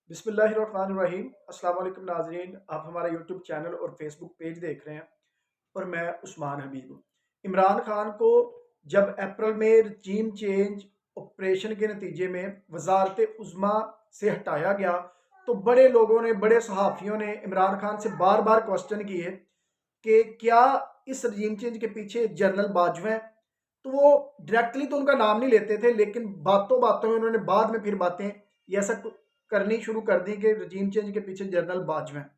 बिस्मिल्लाहिर्रहमानिर्रहीम। अस्सलाम वालेकुम नाज़रीन, आप हमारा यूट्यूब चैनल और फेसबुक पेज देख रहे हैं और मैं उस्मान हबीब हूँ। इमरान खान को जब अप्रैल में रजीम चेंज ऑपरेशन के नतीजे में वजारत उज़्मा से हटाया गया तो बड़े लोगों ने, बड़े सहाफ़ियों ने इमरान खान से बार बार क्वेश्चन किए कि क्या इस रजीम चेंज के पीछे जनरल बाजवा हैं। तो वो डायरेक्टली तो उनका नाम नहीं लेते थे, लेकिन बातों बातों में उन्होंने बाद में फिर बातें ये ऐसा करनी शुरू कर दी कि रजीम चेंज के पीछे जनरल बाजवा हैं।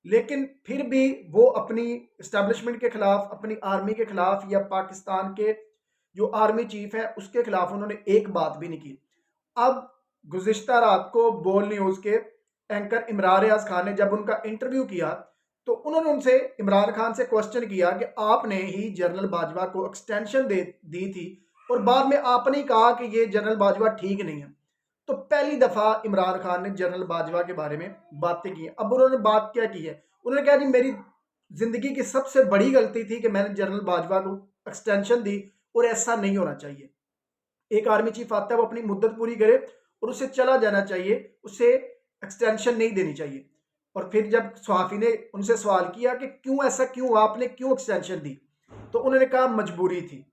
लेकिन फिर भी वो अपनी इस्टेब्लिशमेंट के खिलाफ, अपनी आर्मी के खिलाफ या पाकिस्तान के जो आर्मी चीफ है उसके खिलाफ उन्होंने एक बात भी नहीं की। अब गुज़िश्ता रात को बोल न्यूज़ के एंकर इमरान रियाज खान ने जब उनका इंटरव्यू किया तो उन्होंने उनसे, इमरान खान से क्वेश्चन किया कि आपने ही जनरल बाजवा को एक्सटेंशन दे दी थी और बाद में आपने ही कहा कि ये जनरल बाजवा ठीक नहीं है। तो पहली दफा इमरान खान ने जनरल बाजवा के बारे में बातें की। अब उन्होंने बात क्या की है, उन्होंने कहा जी मेरी जिंदगी की सबसे बड़ी गलती थी कि मैंने जनरल बाजवा को एक्सटेंशन दी और ऐसा नहीं होना चाहिए। एक आर्मी चीफ आता है, वो अपनी मुद्दत पूरी करे और उसे चला जाना चाहिए, उसे एक्सटेंशन नहीं देनी चाहिए। और फिर जब सहाफ़ी ने उनसे सवाल किया कि क्यों ऐसा, क्यों आपने क्यों एक्सटेंशन दी, तो उन्होंने कहा मजबूरी थी।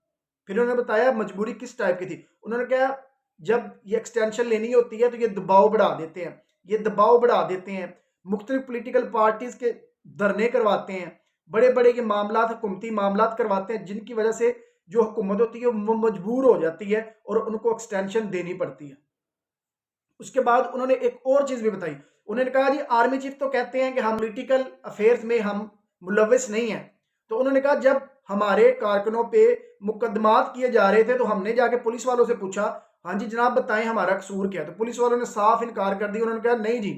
फिर उन्होंने बताया मजबूरी किस टाइप की थी। उन्होंने कहा जब ये एक्सटेंशन लेनी होती है तो ये दबाव बढ़ा देते हैं, ये दबाव बढ़ा देते हैं, मुख्तलिफ पोलिटिकल पार्टीज के धरने करवाते हैं, बड़े बड़े ये मामला, हुकूमती मामला करवाते हैं, जिनकी वजह से जो हुकूमत होती है वो मजबूर हो जाती है और उनको एक्सटेंशन देनी पड़ती है। उसके बाद उन्होंने एक और चीज भी बताई। उन्होंने कहा जी आर्मी चीफ तो कहते हैं कि हम पॉलिटिकल अफेयर्स में हम मुलविस नहीं है। तो उन्होंने कहा जब हमारे कारकुनों पे मुकदमात किए जा रहे थे तो हमने जाके पुलिस वालों से पूछा, हाँ जी जनाब बताएं हमारा कसूर क्या है। तो पुलिस वालों ने साफ इनकार कर दिया। उन्होंने कहा नहीं जी,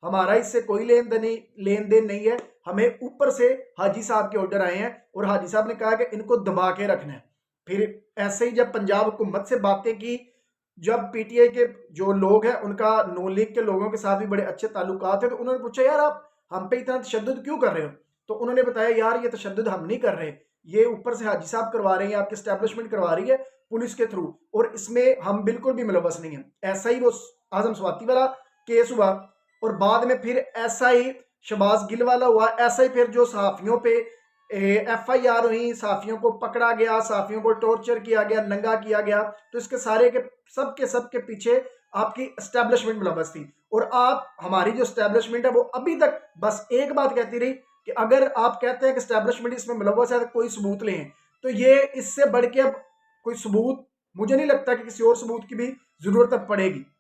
हमारा इससे कोई लेन देन नहीं है, हमें ऊपर से हाजी साहब के ऑर्डर आए हैं और हाजी साहब ने कहा कि इनको दबा के रखना है। फिर ऐसे ही जब पंजाब हुकूमत से बातें की, जब पीटीआई के जो लोग हैं उनका नून लीग के लोगों के साथ भी बड़े अच्छे ताल्लुकात है, तो उन्होंने पूछा यार आप हम पे इतना तशद्दुद क्यों कर रहे हो। तो उन्होंने बताया यार ये तशद्दुद हम नहीं कर रहे, ये ऊपर से हाजी साहब करवा रहे हैं, आपकी स्टैब्लिशमेंट करवा रही है पुलिस के थ्रू, और इसमें हम बिल्कुल भी मुलव्वस नहीं है। ऐसा ही वो आजम स्वाति वाला केस हुआ और बाद में फिर ऐसा ही शबाज गिल वाला हुआ। ऐसा ही फिर जो सहाफियों पे एफआईआर हुई, सहाफियों को पकड़ा गया, सहाफियों को टॉर्चर किया गया, नंगा किया गया, तो इसके सारे के सब के पीछे आपकी एस्टेब्लिशमेंट मुलव्वस थी। और आप, हमारी जो एस्टेब्लिशमेंट है वो अभी तक बस एक बात कहती रही कि अगर आप कहते हैं कि एस्टेब्लिशमेंट इसमें मुलव्वस है तो कोई सबूत लें। तो ये इससे बढ़ के अब कोई सबूत मुझे नहीं लगता कि किसी और सबूत की भी जरूरत अब पड़ेगी।